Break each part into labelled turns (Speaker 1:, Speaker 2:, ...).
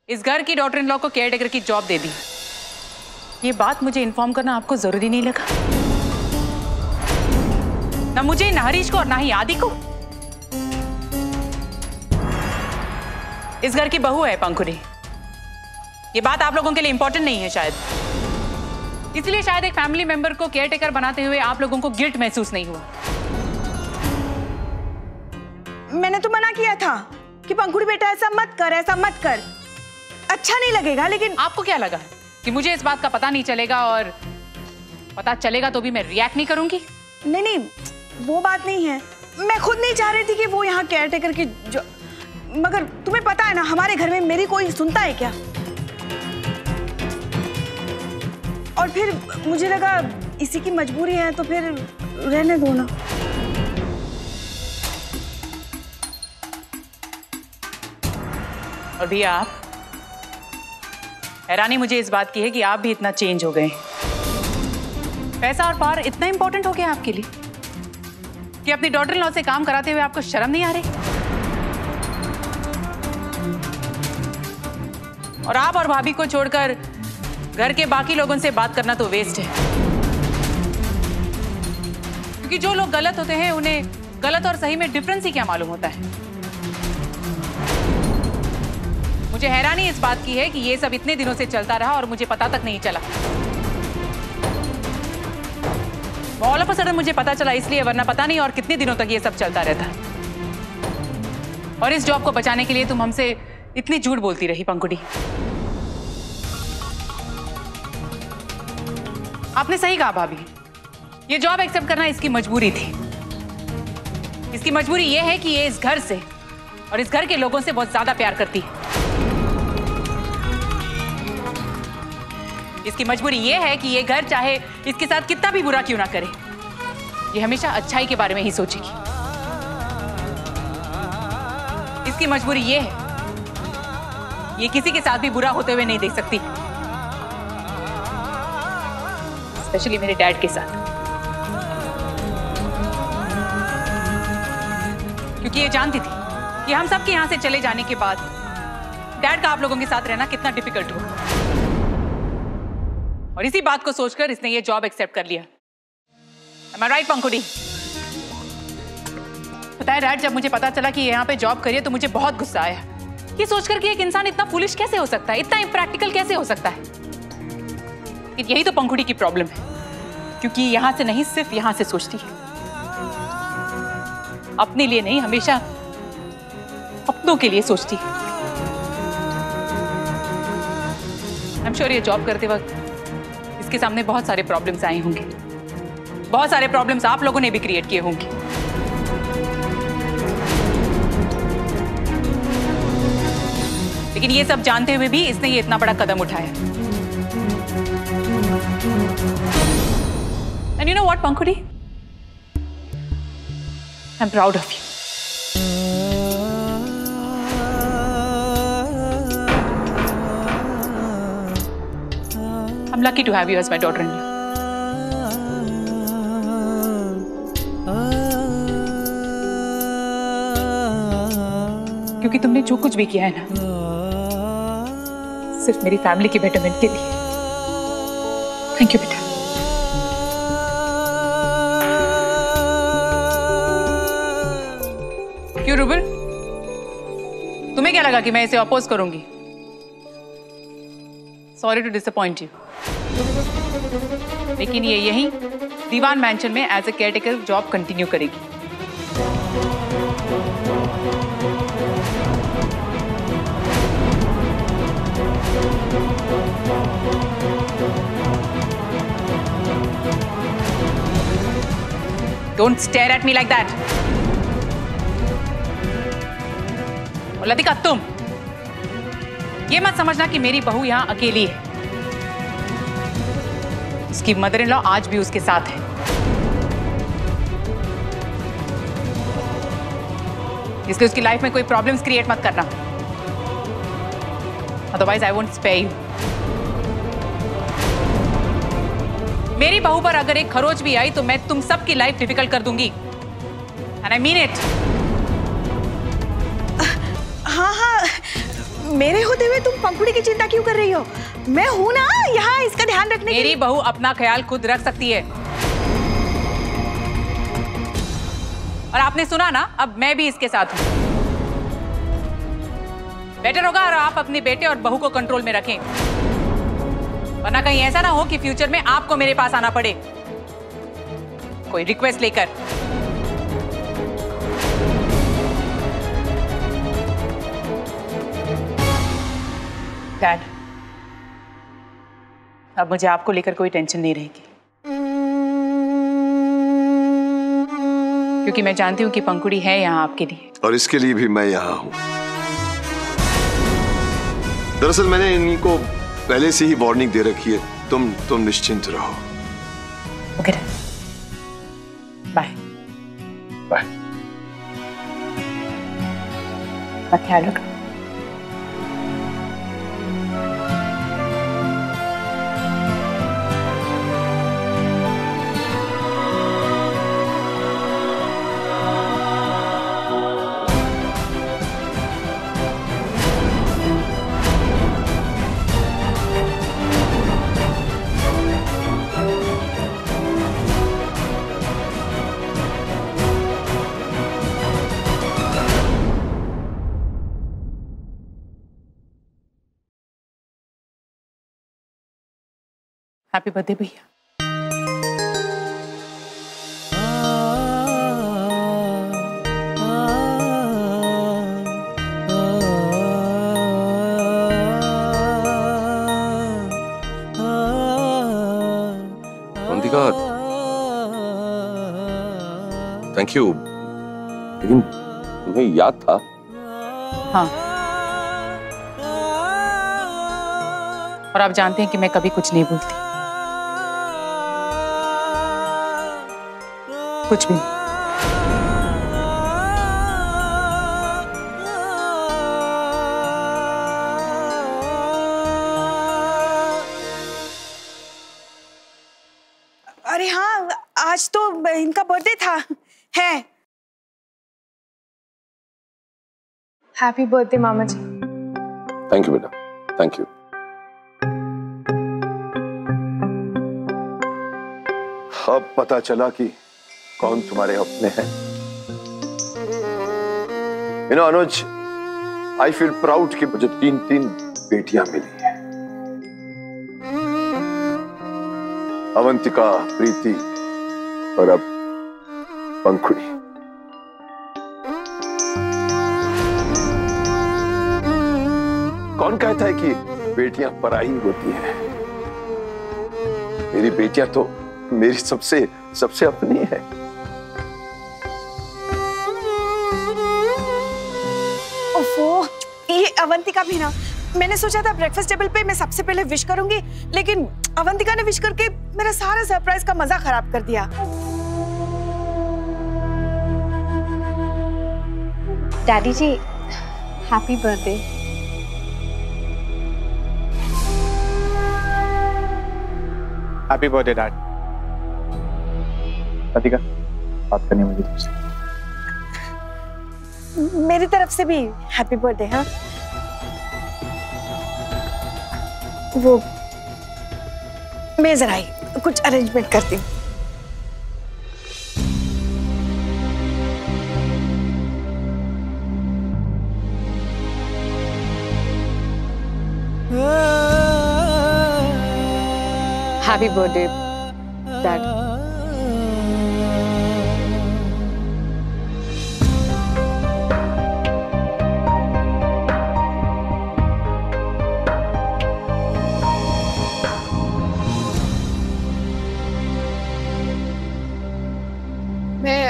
Speaker 1: इस घर की डॉटर इन लॉ को केयर टेकर की जॉब दे दी। ये बात मुझे इन्फॉर्म करना आपको जरूरी नहीं लगा? ना मुझे, ना हरीश को और ना ही आदि को। इस घर की बहू है पंखुड़ी। ये बात आप लोगों के लिए इंपॉर्टेंट नहीं है शायद, इसलिए शायद एक फैमिली मेंबर को केयर टेकर बनाते हुए आप लोगों को गिल्ट महसूस नहीं हुआ।
Speaker 2: मैंने तो मना किया था कि पंखुड़ी बेटा ऐसा मत कर, ऐसा मत कर, अच्छा नहीं लगेगा। लेकिन
Speaker 1: आपको क्या लगा कि मुझे इस बात का पता नहीं चलेगा, और पता चलेगा तो भी मैं रिएक्ट नहीं करूंगी?
Speaker 2: नहीं नहीं, वो बात नहीं है। मैं खुद नहीं चाह रही थी कि वो यहाँ केयर टेकर की मगर तुम्हें पता है ना, हमारे घर में मेरी कोई सुनता है क्या? और फिर मुझे लगा इसी की मजबूरी है, तो फिर रहने दो ना।
Speaker 1: और भैया, आप हैरानी मुझे इस बात की है कि आप भी इतना चेंज हो गए। पैसा और पावर इतना इंपॉर्टेंट हो गया आपके लिए कि अपनी डॉटर इन लॉ से काम कराते हुए आपको शर्म नहीं आ रही? और आप और भाभी को छोड़कर घर के बाकी लोगों से बात करना तो वेस्ट है, क्योंकि जो लोग गलत होते हैं उन्हें गलत और सही में डिफरेंस ही क्या मालूम होता है। मुझे हैरानी इस बात की है कि ये सब इतने दिनों से चलता रहा और मुझे पता तक नहीं चला। ऑल ऑफ अ सडन मुझे पता चला इसलिए, वरना पता नहीं और कितने दिनों तक ये सब चलता रहता। और इस जॉब को बचाने के लिए तुम हमसे इतनी झूठ बोलती रही पंखुड़ी। आपने सही कहा भाभी, ये जॉब एक्सेप्ट करना इसकी मजबूरी थी। इसकी मजबूरी ये है कि ये इस घर से और इस घर के लोगों से बहुत ज्यादा प्यार करती है। इसकी मजबूरी ये है कि ये घर चाहे इसके साथ कितना भी बुरा क्यों ना करे, ये हमेशा अच्छाई के बारे में ही सोचेगी। इसकी मजबूरी ये है, ये किसी के साथ भी बुरा होते हुए नहीं देख सकती, स्पेशली मेरे डैड के साथ, क्योंकि ये जानती थी कि हम सबके यहां से चले जाने के बाद डैड का आप लोगों के साथ रहना कितना डिफिकल्ट होगा। और इसी बात को सोचकर इसने ये जॉब एक्सेप्ट कर लिया। Am I right, पंखुड़ी? पता है डैड, जब मुझे पता चला कि यहाँ पे जॉब करिए तो मुझे बहुत गुस्सा आया। ये सोचकर कि एक इंसान इतना फुलिश कैसे हो सकता है, इतना इम्प्रैक्टिकल कैसे हो सकता है। यही तो पंखुड़ी की प्रॉब्लम है, क्योंकि यहाँ से नहीं सिर्फ यहाँ से सोचती है, अपने लिए नहीं, हमेशा अपनों के लिए सोचती है। आई एम श्योर ये जॉब करते वक्त इसके सामने बहुत सारे प्रॉब्लम्स आए होंगे, बहुत सारे प्रॉब्लम्स आप लोगों ने भी क्रिएट किए होंगे। लेकिन ये सब जानते हुए भी इसने ये इतना बड़ा कदम उठाया। And you know what, Pankhuri? I'm proud of you. I'm lucky to have you as my daughter-in-law. क्योंकि तुमने जो कुछ भी किया है ना, सिर्फ मेरी फैमिली के बेटरमेंट के लिए। थैंक यू बेटा। क्यों रूबल, तुम्हें क्या लगा कि मैं इसे अपोज करूंगी? सॉरी टू डिसअपॉइंट यू, लेकिन ये यहीं दीवान मैंशन में as a caretaker job continue करेगी। Don't stare at me like that. और लतिका, तुम ये मत समझना कि मेरी बहू यहां अकेली है। उसकी मदर इन लॉ आज भी उसके साथ है। इसलिए उसकी लाइफ में कोई प्रॉब्लम्स क्रिएट मत करना, otherwise I won't spare you. मेरी बहू पर अगर एक खरोच भी आई तो मैं तुम सबकी लाइफ डिफिकल्ट कर दूंगी, एंड आई मीन इट।
Speaker 2: हाँ हाँ, मेरे होते हुए तुम पंखुड़ी की चिंता क्यों कर रही हो? मैं हूं ना यहाँ इसका ध्यान रखने के लिए।
Speaker 1: मेरी बहू अपना ख्याल खुद रख सकती है। और आपने सुना ना, अब मैं भी इसके साथ हूं। बेटर होगा और आप अपने बेटे और बहू को कंट्रोल में रखें, वरना कहीं ऐसा ना हो कि फ्यूचर में आपको मेरे पास आना पड़े कोई रिक्वेस्ट लेकर। डैड, अब मुझे आपको लेकर कोई टेंशन नहीं रहेगी, क्योंकि मैं जानती हूं कि पंखुड़ी है यहाँ आपके लिए।
Speaker 3: और इसके लिए भी मैं यहाँ हूँ। दरअसल मैंने इनको पहले से ही वार्निंग दे रखी है। तुम निश्चिंत रहो।
Speaker 1: Okay, bye
Speaker 3: bye.
Speaker 1: ख्याल रखो। हैप्पी बर्थडे भैया।
Speaker 3: Avantika, thank you. लेकिन तुम्हें याद था?
Speaker 1: हाँ, और आप जानते हैं कि मैं कभी कुछ नहीं भूलती, कुछ भी नहीं।
Speaker 2: अरे हाँ, आज तो इनका बर्थडे था। है।
Speaker 4: हैप्पी बर्थडे मामा जी।
Speaker 3: थैंक यू बेटा, थैंक यू। अब पता चला कि कौन तुम्हारे अपने हैं। अनुज, आई फील प्राउड कि मुझे 3 बेटियां मिली हैं। अवंतिका, प्रीति और अब पंखुड़ी। कौन कहता है कि बेटियां पराई होती हैं? मेरी बेटियां तो मेरी सबसे अपनी है।
Speaker 2: ओफो, ये अवंतिका भी ना। मैंने सोचा था ब्रेकफास्ट टेबल पे मैं सबसे पहले विश करूंगी, लेकिन अवंतिका ने विश करके मेरा सारा सरप्राइज का मजा खराब कर दिया।
Speaker 4: Daddy ji, happy birthday.
Speaker 5: Happy birthday dad. Avantika, बात करनी मुझे तुमसे।
Speaker 2: मेरी तरफ से भी हैप्पी बर्थडे। हाँ, वो मैं जरा कुछ अरेंजमेंट करती हूँ।
Speaker 4: Happy birthday dad. मैं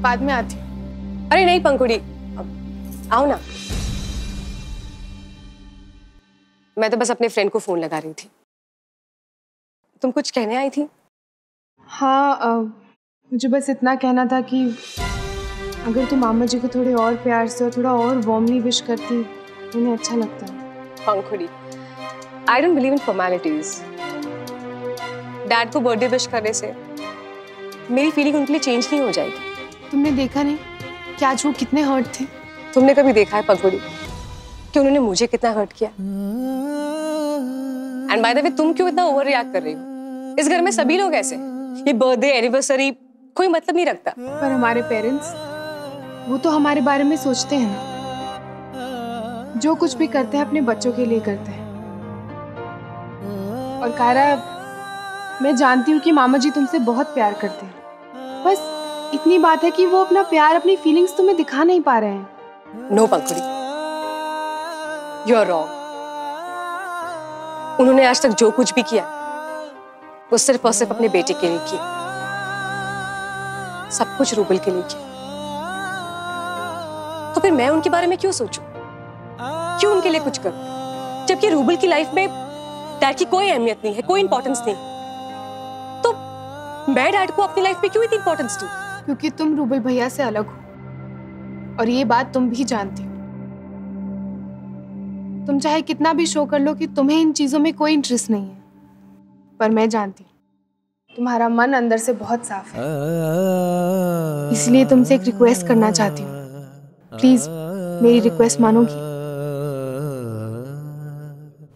Speaker 4: बाद में आती हूँ।
Speaker 6: अरे नहीं पंखुड़ी, आओ ना। मैं तो बस अपने फ्रेंड को फोन लगा रही थी। तुम कुछ कहने आई थी?
Speaker 4: हाँ, मुझे बस इतना कहना था कि अगर तुम मामा जी को थोड़े और प्यार से और थोड़ा और वार्मली विश करती, उन्हें अच्छा लगता है।
Speaker 6: Pankhudi, I don't believe in formalities. Dad को बर्थडे विश करने से मेरी फीलिंग उनके लिए चेंज नहीं हो जाएगी।
Speaker 4: तुमने देखा नहीं कि आज वो कितने हर्ट थे?
Speaker 6: तुमने कभी देखा है पंखुड़ी कि उन्होंने मुझे कितना हर्ट किया। एंड बाय द वे, तुम क्यों इतना ओवर रिएक्ट कर रही हो? इस घर में सभी लोग ऐसे, ये बर्थडे एनिवर्सरी कोई मतलब नहीं रखता।
Speaker 4: पर हमारे पेरेंट्स, वो तो हमारे बारे में सोचते हैं ना। जो कुछ भी करते हैं अपने बच्चों के लिए करते हैं। और कायरा, मैं जानती हूँ कि मामा जी तुमसे बहुत प्यार करते हैं। बस इतनी बात है कि वो अपना प्यार, अपनी फीलिंग्स तुम्हें दिखा नहीं पा रहे हैं।
Speaker 6: No Pankhuri, you are wrong. उन्होंने आज तक जो कुछ भी किया वो सिर्फ और सिर्फ अपने बेटे के लिए किया, सब कुछ रूबल के लिए किया। तो फिर मैं उनके बारे में क्यों सोचूं? क्यों उनके लिए कुछ करूं? जबकि रूबल की लाइफ में डैड की कोई अहमियत नहीं है, कोई इंपॉर्टेंस नहीं, तो मैं डैड को अपनी लाइफ में क्यों इतनी इंपॉर्टेंस दूं?
Speaker 4: क्योंकि तुम रूबल भैया से अलग हो, और ये बात तुम भी जानती हो। तुम चाहे कितना भी शो कर लो कि तुम्हें इन चीजों में कोई इंटरेस्ट नहीं है, पर मैं जानती हूँ तुम्हारा मन अंदर से बहुत साफ है। इसलिए तुमसे एक रिक्वेस्ट करना चाहती हूँ, प्लीज मेरी रिक्वेस्ट मानोगी?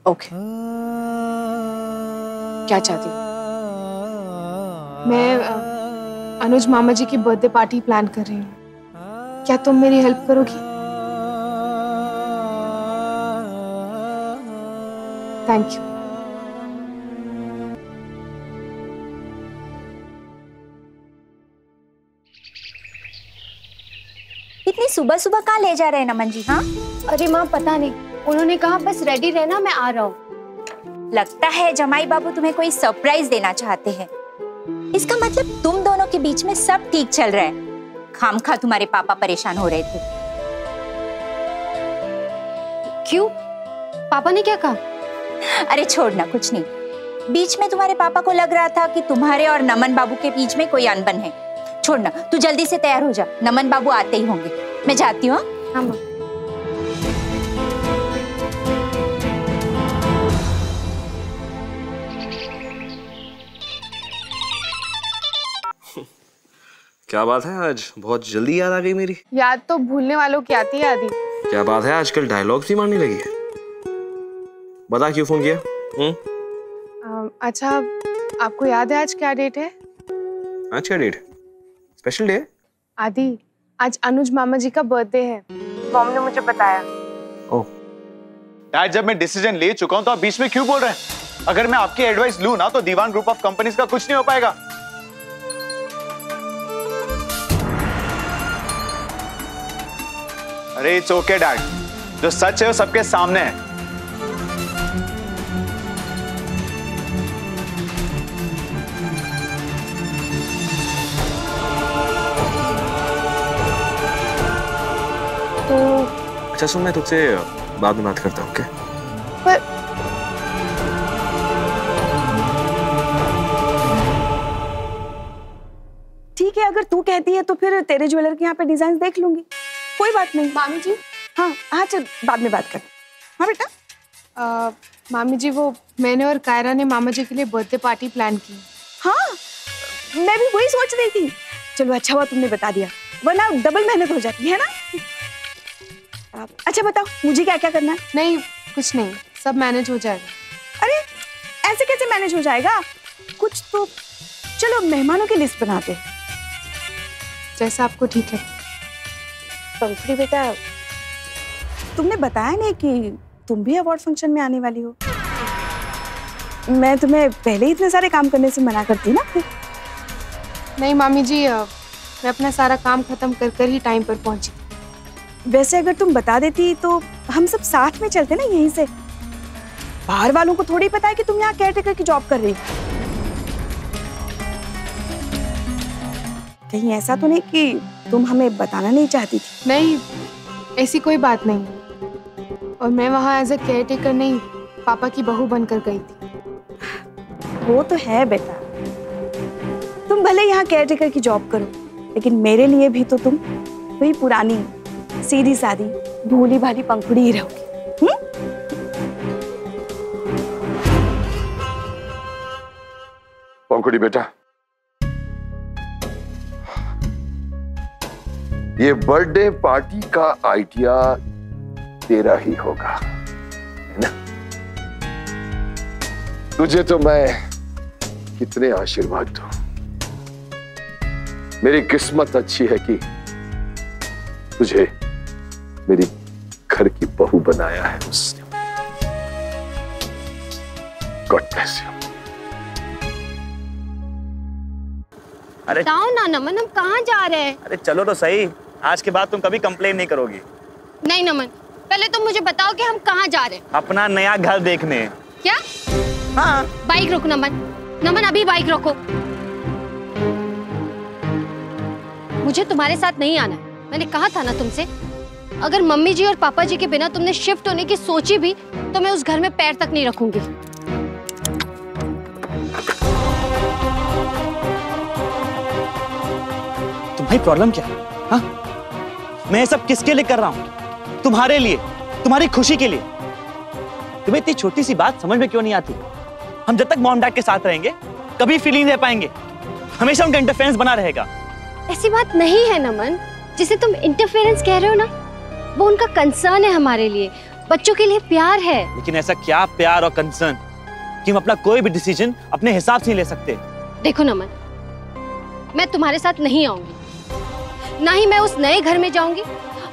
Speaker 6: ओके, क्या चाहती हूँ?
Speaker 4: मैं अनुज मामा जी की बर्थडे पार्टी प्लान कर रही हूँ। क्या तुम मेरी हेल्प करोगी? Thank you.
Speaker 7: इतनी सुबह सुबह कहाँ ले जा रहे हैं नमन जी? हाँ,
Speaker 8: अरे माँ पता नहीं, उन्होंने कहा बस रेडी रहना, मैं आ रहा हूँ।
Speaker 7: लगता है जमाई बाबू तुम्हें कोई सरप्राइज देना चाहते हैं। इसका मतलब तुम दोनों के बीच में सब ठीक चल रहा है। खामखा तुम्हारे पापा परेशान हो रहे थे।
Speaker 8: क्यों? पापा ने क्या कहा?
Speaker 7: अरे छोड़ना, कुछ नहीं। बीच में तुम्हारे पापा को लग रहा था कि तुम्हारे और नमन बाबू के बीच में कोई अनबन है। छोड़ना, तू जल्दी से तैयार हो जा, नमन बाबू आते ही होंगे। मैं जाती हूँ।
Speaker 8: हाँ माँ।
Speaker 9: क्या बात है, आज बहुत जल्दी याद आ गई मेरी।
Speaker 4: याद तो भूलने वालों की आती है आदि।
Speaker 9: क्या बात है, आजकल डायलॉग्स ही मारने लगी है। बता क्यों फोन किया?
Speaker 4: अच्छा, आपको याद है आज क्या डेट है?
Speaker 9: आज क्या डेट? Special day?
Speaker 4: आदि, आज अनुज मामा जी का बर्थडे है। मॉम ने मुझे बताया।
Speaker 9: ओह
Speaker 5: डैड, जब मैं डिसीजन ले चुका हूं तो आप बीच में क्यों बोल रहे हैं? अगर मैं आपकी एडवाइस लूं ना तो दीवान ग्रुप ऑफ कंपनीज का कुछ नहीं हो पाएगा। अरे इट्स ओके डैड, जो सच है वो सबके सामने है।
Speaker 4: तो
Speaker 9: अच्छा सुन, मैं तुझसे बाद में बात करता हूँ। ओके?
Speaker 4: पर
Speaker 2: ठीक है, अगर तू कहती है तो फिर तेरे ज्वेलर के यहाँ पे डिजाइन देख लूंगी, कोई बात नहीं।
Speaker 4: मामी जी,
Speaker 2: हाँ हाँ, चल बाद में बात कर। हाँ बेटा।
Speaker 4: मामी जी, वो मैंने और कायरा ने मामा जी के लिए बर्थडे पार्टी प्लान की।
Speaker 2: हाँ, मैं भी वही सोच रही थी। चलो अच्छा हुआ तुमने बता दिया, वरना डबल मेहनत हो जाती है ना। अच्छा बताओ, मुझे क्या क्या करना है?
Speaker 4: नहीं, कुछ नहीं, सब मैनेज हो जाएगा।
Speaker 2: अरे ऐसे कैसे मैनेज हो जाएगा? कुछ तो, चलो मेहमानों की लिस्ट बनाते हैं।
Speaker 4: जैसा आपको ठीक है।
Speaker 2: पंखुड़ी बेटा, तुमने बताया नहीं कि तुम भी अवार्ड फंक्शन में आने वाली हो। मैं तुम्हें पहले ही इतने सारे काम करने से मना करती ना।
Speaker 4: नहीं मामी जी, मैं अपना सारा काम खत्म कर कर ही टाइम पर पहुंची।
Speaker 2: वैसे अगर तुम बता देती तो हम सब साथ में चलते ना यहीं से। बाहर वालों को थोड़ी पता है कि तुम यहाँ केयरटेकर की जॉब कर रही हो। कहीं ऐसा तो नहीं कि तुम हमें बताना नहीं चाहती थी?
Speaker 4: नहीं, ऐसी कोई बात नहीं। और मैं वहाँ एज अ केयरटेकर नहीं, पापा की बहू बनकर गई थी।
Speaker 2: वो तो है बेटा, तुम भले यहाँ केयरटेकर की जॉब करो, लेकिन मेरे लिए भी तो तुम वही पुरानी सीधी सादी भोली भाली पंखुड़ी ही रहोगी।
Speaker 3: पंखुड़ी बेटा, ये बर्थडे पार्टी का आइडिया तेरा ही होगा, है ना? तुझे तो मैं कितने आशीर्वाद दूं। मेरी किस्मत अच्छी है कि तुझे मेरी घर की बहू बनाया है उसने। God bless you.
Speaker 10: अरे
Speaker 8: बताओ ना नमन, हम कहाँ जा रहे हैं?
Speaker 10: अरे चलो तो सही, आज के बाद तुम कभी कंप्लेन नहीं करोगी।
Speaker 8: नहीं नमन, पहले तुम मुझे बताओ कि हम कहाँ जा रहे हैं।
Speaker 10: अपना नया घर देखने।
Speaker 8: क्या?
Speaker 10: हाँ।
Speaker 8: बाइक रोको नमन, नमन अभी बाइक रोको। मुझे तुम्हारे साथ नहीं आना है। मैंने कहा था ना तुमसे, अगर मम्मी जी और पापा जी के बिना तुमने शिफ्ट होने की सोची भी तो मैं उस घर में पैर तक नहीं रखूंगी।
Speaker 10: तुम्हारी प्रॉब्लम क्या है? हाँ? मैं ये सब किसके लिए कर रहा हूँ? तुम्हारे लिए, तुम्हारी खुशी के लिए। तुम्हें इतनी छोटी सी बात समझ में क्यों नहीं आती? हम जब तक मॉम डैड के साथ रहेंगे कभी फील नहीं दे पाएंगे, हमेशा उनका इंटरफेरेंस बना रहेगा।
Speaker 8: ऐसी बात नहीं है नमन, जिसे तुम इंटरफेरेंस कह रहे हो ना, वो उनका कंसर्न है हमारे लिए, बच्चों के लिए प्यार है।
Speaker 10: लेकिन ऐसा क्या प्यार और कंसर्न कि हम अपना कोई भी डिसीजन अपने हिसाब से नहीं ले सकते?
Speaker 8: देखो नमन, मैं तुम्हारे साथ नहीं आऊंगी, ना ही मैं उस नए घर में जाऊंगी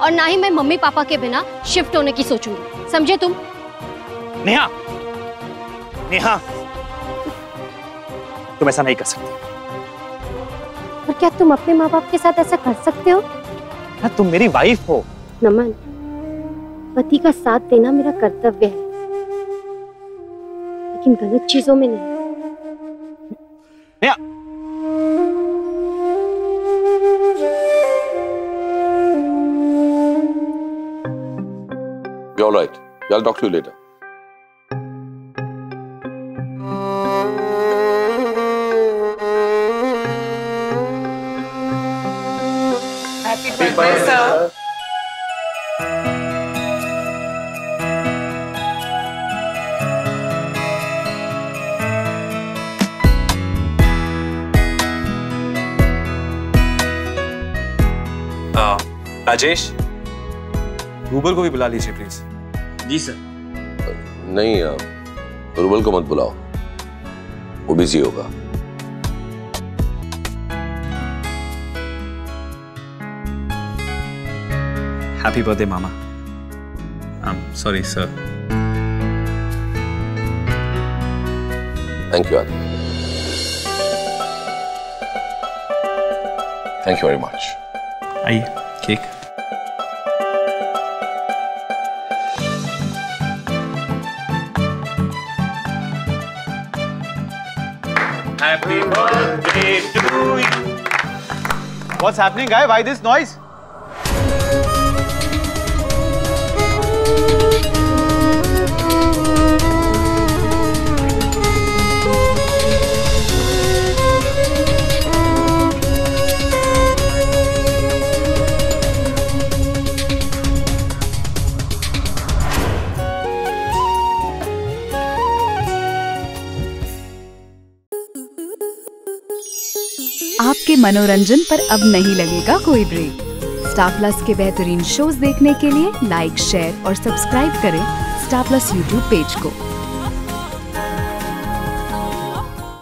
Speaker 8: और ना ही मैं मम्मी पापा के बिना शिफ्ट होने की सोचूंगी, समझे तुम?
Speaker 10: नेहा, नेहा, तुम ऐसा नहीं कर सकते।
Speaker 8: और क्या तुम अपने माँ बाप के साथ ऐसा कर सकते हो?
Speaker 10: हाँ, तुम मेरी वाइफ हो।
Speaker 8: नमन, पति का साथ देना मेरा कर्तव्य है, लेकिन गलत चीजों में नहीं।
Speaker 10: Neha,
Speaker 3: You're all right. I'll talk to you later.
Speaker 1: Happy birthday, sir.
Speaker 11: Rajesh, Rubal को भी बुला लीजिए प्लीज।
Speaker 9: जी सर।
Speaker 3: नहीं, रुबल को मत बुलाओ, वो बिजी होगा।
Speaker 11: हैप्पी बर्थडे मामा। Sorry sir.
Speaker 3: Thank you Aadi. Thank you very much.
Speaker 11: आइए, cake.
Speaker 5: Happy birthday to you. What's happening, guy? Why this noise?
Speaker 12: आपके मनोरंजन पर अब नहीं लगेगा कोई ब्रेक। स्टार प्लस के बेहतरीन शोज देखने के लिए लाइक, शेयर और सब्सक्राइब करें स्टार प्लस यूट्यूब पेज को।